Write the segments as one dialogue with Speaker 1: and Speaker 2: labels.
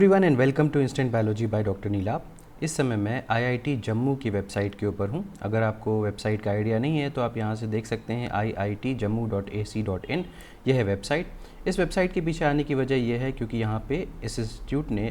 Speaker 1: Everyone and welcome to instant biology by doctor Neelap. इस समय मैं आईआईटी जम्मू की वेबसाइट के ऊपर हूं। अगर आपको वेबसाइट का आइडिया नहीं है तो आप यहां से देख सकते हैं iitjammu.ac.in। यह है वेबसाइट। इस वेबसाइट के पीछे आने की वजह यह है क्योंकि यहां पे इस इंस्टीट्यूट ने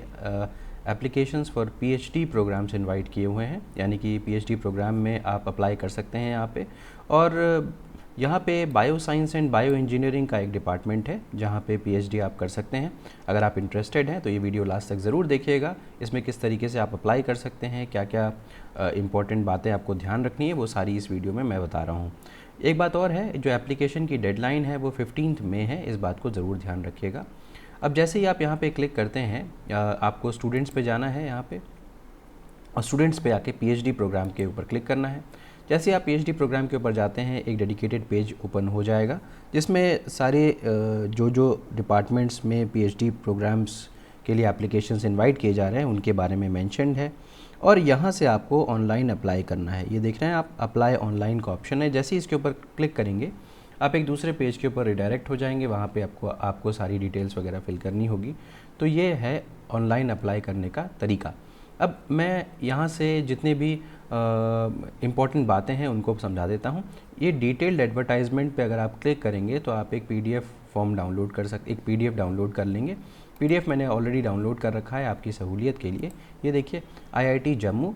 Speaker 1: applications for PhD programmes invite किए हुए हैं, यानी कि पीएचडी प्रोग्राम में आप अप्लाई कर सकते हैं यहाँ पे। और यहाँ पे bio science and bio engineering का एक डिपार्टमेंट है जहाँ पे पीएचडी आप कर सकते हैं। अगर आप इंटरेस्टेड हैं तो ये वीडियो लास्ट तक ज़रूर देखिएगा। इसमें किस तरीके से आप अप्लाई कर सकते हैं, क्या क्या इंपॉर्टेंट बातें आपको ध्यान रखनी है, वो सारी इस वीडियो में मैं बता रहा हूँ। एक बात और है, जो एप्लीकेशन की डेडलाइन है वो 15 मई है, इस बात को ज़रूर ध्यान रखिएगा। अब जैसे ही आप यहाँ पे क्लिक करते हैं, आपको स्टूडेंट्स पे जाना है यहाँ पे, और स्टूडेंट्स पे आके पीएचडी प्रोग्राम के ऊपर क्लिक करना है। जैसे आप पीएचडी प्रोग्राम के ऊपर जाते हैं, एक डेडिकेटेड पेज ओपन हो जाएगा जिसमें सारे जो डिपार्टमेंट्स में पीएचडी प्रोग्राम्स के लिए एप्लीकेशंस इनवाइट किए जा रहे हैं उनके बारे में मेंशन्ड है। और यहाँ से आपको ऑनलाइन अप्लाई करना है। ये देख रहे हैं आप, अप्लाई ऑनलाइन का ऑप्शन है। जैसे ही इसके ऊपर क्लिक करेंगे आप एक दूसरे पेज के ऊपर रिडायरेक्ट हो जाएंगे। वहाँ पे आपको सारी डिटेल्स वगैरह फिल करनी होगी। तो ये है ऑनलाइन अप्लाई करने का तरीका। अब मैं यहाँ से जितने भी इम्पॉर्टेंट बातें हैं उनको समझा देता हूँ। ये डिटेल्ड एडवर्टाइजमेंट पे अगर आप क्लिक करेंगे तो आप एक पीडीएफ फॉर्म डाउनलोड कर सकते, एक पीडीएफ डाउनलोड कर लेंगे। पीडीएफ मैंने ऑलरेडी डाउनलोड कर रखा है आपकी सहूलियत के लिए। ये देखिए, IIT Jammu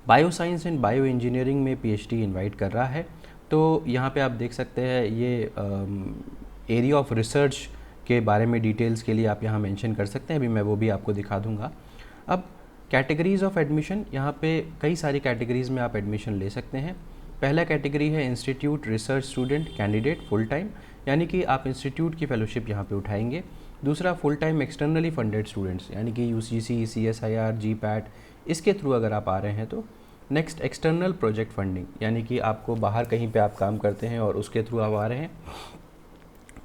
Speaker 1: bio science and bio engineering में पीएचडी इनवाइट कर रहा है। तो यहाँ पे आप देख सकते हैं ये एरिया ऑफ रिसर्च के बारे में डिटेल्स के लिए आप यहाँ मेंशन कर सकते हैं। अभी मैं वो भी आपको दिखा दूँगा। अब कैटेगरीज ऑफ एडमिशन, यहाँ पे कई सारी कैटेगरीज़ में आप एडमिशन ले सकते हैं। पहला कैटेगरी है institute research student candidate full time, यानी कि आप इंस्टीट्यूट की फेलोशिप यहाँ पे उठाएंगे। दूसरा full time externally funded students, यानी कि यूजीसी, सीएसआईआर, जीपैट, इसके थ्रू अगर आप आ रहे हैं तो। नेक्स्ट एक्सटर्नल प्रोजेक्ट फंडिंग, यानी कि आपको बाहर कहीं पे आप काम करते हैं और उसके थ्रू आप आ रहे हैं।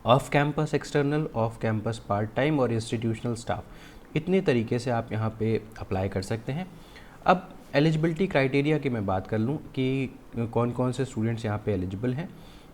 Speaker 1: Off campus external, off campus part time और इंस्टीट्यूशनल स्टाफ, इतने तरीके से आप यहाँ पे अप्लाई कर सकते हैं। अब एलिजिबिलिटी क्राइटेरिया की मैं बात कर लूँ कि कौन कौन से स्टूडेंट्स यहाँ पे एलिजिबल हैं,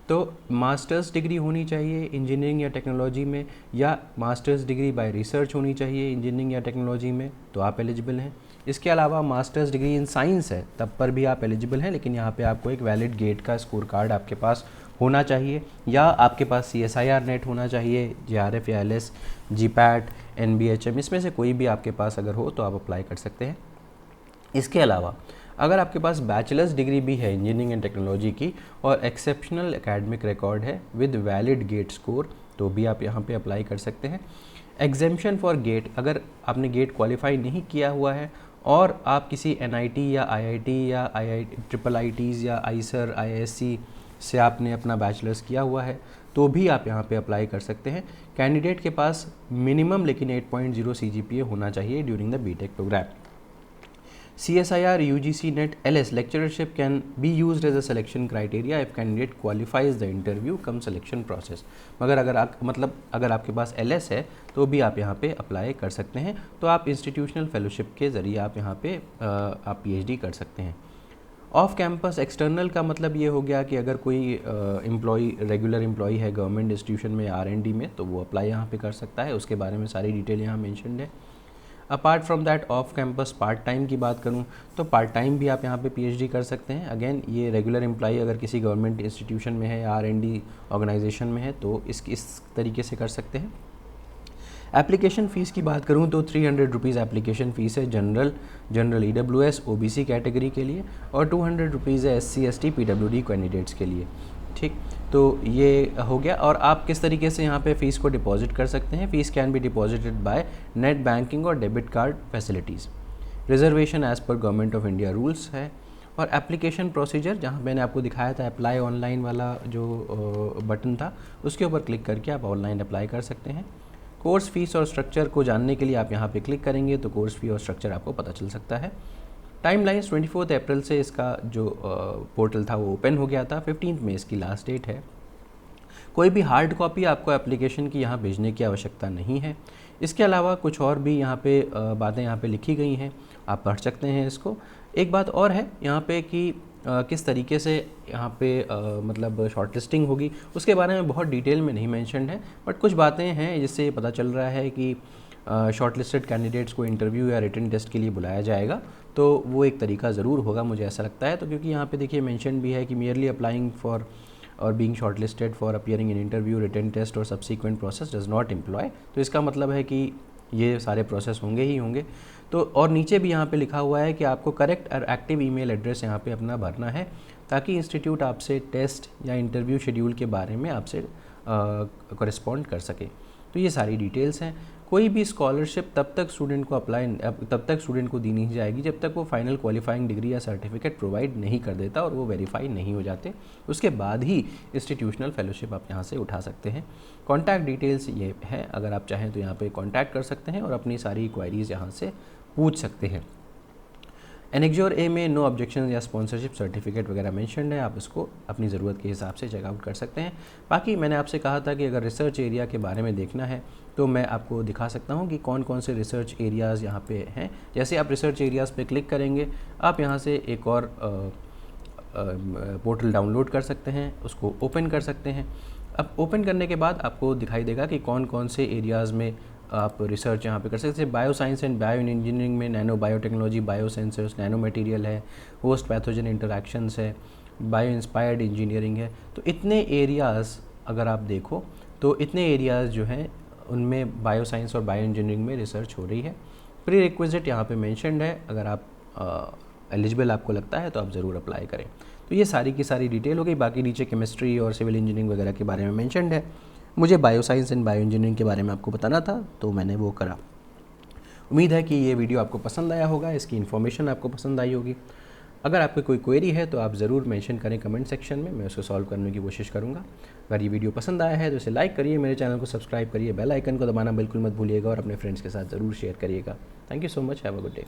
Speaker 1: तो मास्टर्स डिग्री होनी चाहिए इंजीनियरिंग या टेक्नोलॉजी में, या मास्टर्स डिग्री बाय रिसर्च होनी चाहिए इंजीनियरिंग या टेक्नोलॉजी में, तो आप एलिजिबल हैं। इसके अलावा मास्टर्स डिग्री इन साइंस है तब पर भी आप एलिजिबल हैं, लेकिन यहाँ पे आपको एक वैलिड गेट का स्कोर कार्ड आपके पास होना चाहिए, या आपके पास CSIR नेट होना चाहिए, JRF या LS, GPAT, NBHM, इसमें से कोई भी आपके पास अगर हो तो आप अप्लाई कर सकते हैं। इसके अलावा अगर आपके पास बैचलर्स डिग्री भी है इंजीनियरिंग एंड टेक्नोलॉजी की और एक्सेप्शनल एकेडमिक रिकॉर्ड है विद वैलिड गेट स्कोर, तो भी आप यहाँ पे अप्लाई कर सकते हैं। एग्जेम्पशन फॉर गेट, अगर आपने गेट क्वालिफाई नहीं किया हुआ है और आप किसी NIT या IIT या IITs या IISER, IISc से आपने अपना बैचलर्स किया हुआ है तो भी आप यहाँ पे अप्लाई कर सकते हैं। कैंडिडेट के पास मिनिमम लेकिन 8.0 CGPA होना चाहिए during the BTech programme. CSIR, UGC NET, LS lecturership can be used as a selection criteria if candidate qualifies the interview come selection process। मगर अगर आपके पास LS है तो भी आप यहाँ पे अप्लाई कर सकते हैं। तो आप इंस्टीट्यूशनल फेलोशिप के ज़रिए आप यहाँ पे आप PhD कर सकते हैं। ऑफ कैंपस एक्सटर्नल का मतलब ये हो गया कि अगर कोई एम्प्लॉई, रेगुलर एम्प्लॉई है गवर्नमेंट इंस्टीट्यूशन में, R&D में, तो वो अप्लाई यहाँ पे कर सकता है। उसके बारे में सारी डिटेल यहाँ मेंशन्ड है। Apart from that, off campus part time की बात करूँ तो पार्ट टाइम भी आप यहाँ पे PhD कर सकते हैं। अगेन ये रेगुलर एम्प्लॉई अगर किसी गवर्नमेंट इंस्टीट्यूशन में है या R&D ऑर्गेनाइजेशन में है तो इस तरीके से कर सकते हैं। एप्लीकेशन फ़ीस की बात करूं तो 300 रुपीज़ एप्लीकेशन फ़ीस है जनरल EWS OBC कैटेगरी के लिए, और 200 रुपीज़ है SC ST PWD कैंडिडेट्स के लिए। ठीक, तो ये हो गया। और आप किस तरीके से यहाँ पे फ़ीस को डिपॉजिट कर सकते हैं। Fees can be deposited by net banking और debit card facilities. Reservation as per government of India rules है। और एप्लीकेशन प्रोसीजर, जहाँ मैंने आपको दिखाया था अप्लाई ऑनलाइन वाला जो बटन था, उसके ऊपर क्लिक करके आप ऑनलाइन अप्लाई कर सकते हैं। कोर्स फीस और स्ट्रक्चर को जानने के लिए आप यहाँ पे क्लिक करेंगे तो कोर्स फी और स्ट्रक्चर आपको पता चल सकता है। टाइमलाइंस 24 अप्रैल से इसका जो पोर्टल था वो ओपन हो गया था। 15 मई इसकी लास्ट डेट है। कोई भी हार्ड कॉपी आपको एप्लीकेशन की यहाँ भेजने की आवश्यकता नहीं है। इसके अलावा कुछ और भी यहाँ पे बातें यहाँ पे लिखी गई हैं, आप पढ़ सकते हैं इसको। एक बात और है यहाँ पे कि किस तरीके से यहाँ पे मतलब शॉर्ट लिस्टिंग होगी उसके बारे में बहुत डिटेल में नहीं मेंशन है, बट कुछ बातें हैं जिससे ये पता चल रहा है कि शॉर्टलिस्टेड कैंडिडेट्स को इंटरव्यू या रिटन टेस्ट के लिए बुलाया जाएगा, तो वो एक तरीका ज़रूर होगा, मुझे ऐसा लगता है। तो क्योंकि यहाँ पे देखिए मेंशन भी है कि मियरली अप्लाइंग फॉर और being shortlisted for appearing in interview, written test और subsequent process does not employ, तो इसका मतलब है कि ये सारे प्रोसेस होंगे ही होंगे। तो और नीचे भी यहाँ पे लिखा हुआ है कि आपको करेक्ट और एक्टिव ईमेल एड्रेस यहाँ पे अपना भरना है, ताकि इंस्टीट्यूट आपसे टेस्ट या इंटरव्यू शेड्यूल के बारे में आपसे कॉरेस्पॉन्ड कर सके। तो ये सारी डिटेल्स हैं। कोई भी स्कॉलरशिप तब तक स्टूडेंट को दी नहीं जाएगी जब तक वो फाइनल क्वालिफाइंग डिग्री या सर्टिफिकेट प्रोवाइड नहीं कर देता और वो वेरीफाई नहीं हो जाते। उसके बाद ही इंस्टीट्यूशनल फेलोशिप आप यहाँ से उठा सकते हैं। कॉन्टैक्ट डिटेल्स ये है, अगर आप चाहें तो यहाँ पे कॉन्टैक्ट कर सकते हैं और अपनी सारी क्वायरीज़ यहाँ से पूछ सकते हैं। एनेक्जोर ए में नो ऑब्जेक्शन या स्पॉन्सरशिप सर्टिफिकेट वगैरह मेंशन्ड है, आप इसको अपनी ज़रूरत के हिसाब से चेकआउट कर सकते हैं। बाकी मैंने आपसे कहा था कि अगर रिसर्च एरिया के बारे में देखना है तो मैं आपको दिखा सकता हूं कि कौन कौन से रिसर्च एरियाज़ यहाँ पे हैं। जैसे आप रिसर्च एरियाज़ पे क्लिक करेंगे, आप यहाँ से एक और पोर्टल डाउनलोड कर सकते हैं, उसको ओपन कर सकते हैं। अब ओपन करने के बाद आपको दिखाई देगा कि कौन कौन से एरियाज़ में आप रिसर्च यहाँ पे कर सकते हैं। Bio science and bio engineering में nano biotechnology, bio sensors, nano material है, होस्ट पैथोजन इंटरैक्शंस है, बायो इंस्पायर्ड इंजीनियरिंग है। तो इतने एरियाज़ अगर आप देखो तो इतने एरियाज़ जो हैं उनमें बायो साइंस और बायो इंजीनियरिंग में रिसर्च हो रही है। प्री रिक्विजिट यहाँ पे मेंशन्ड है, अगर आप एलिजिबल आपको लगता है तो आप ज़रूर अप्लाई करें। तो ये सारी की सारी डिटेल हो गई। बाकी नीचे केमिस्ट्री और सिविल इंजीनियरिंग वगैरह के बारे में मेंशन्ड है। मुझे bio science and bio engineering के बारे में आपको बताना था तो मैंने वो करा। उम्मीद है कि ये वीडियो आपको पसंद आया होगा, इसकी इन्फॉर्मेशन आपको पसंद आई होगी। अगर आपको कोई क्वेरी है तो आप ज़रूर मेंशन करें कमेंट सेक्शन में, मैं उसको सॉल्व करने की कोशिश करूँगा। अगर ये वीडियो पसंद आया है तो इसे लाइक करिए, मेरे चैनल को सब्सक्राइब करिए, बेल आइकन को दबाना बिल्कुल मत भूलिएगा और अपने फ्रेंड्स के साथ ज़रूर शेयर करिएगा। Thank you so much, have a good day.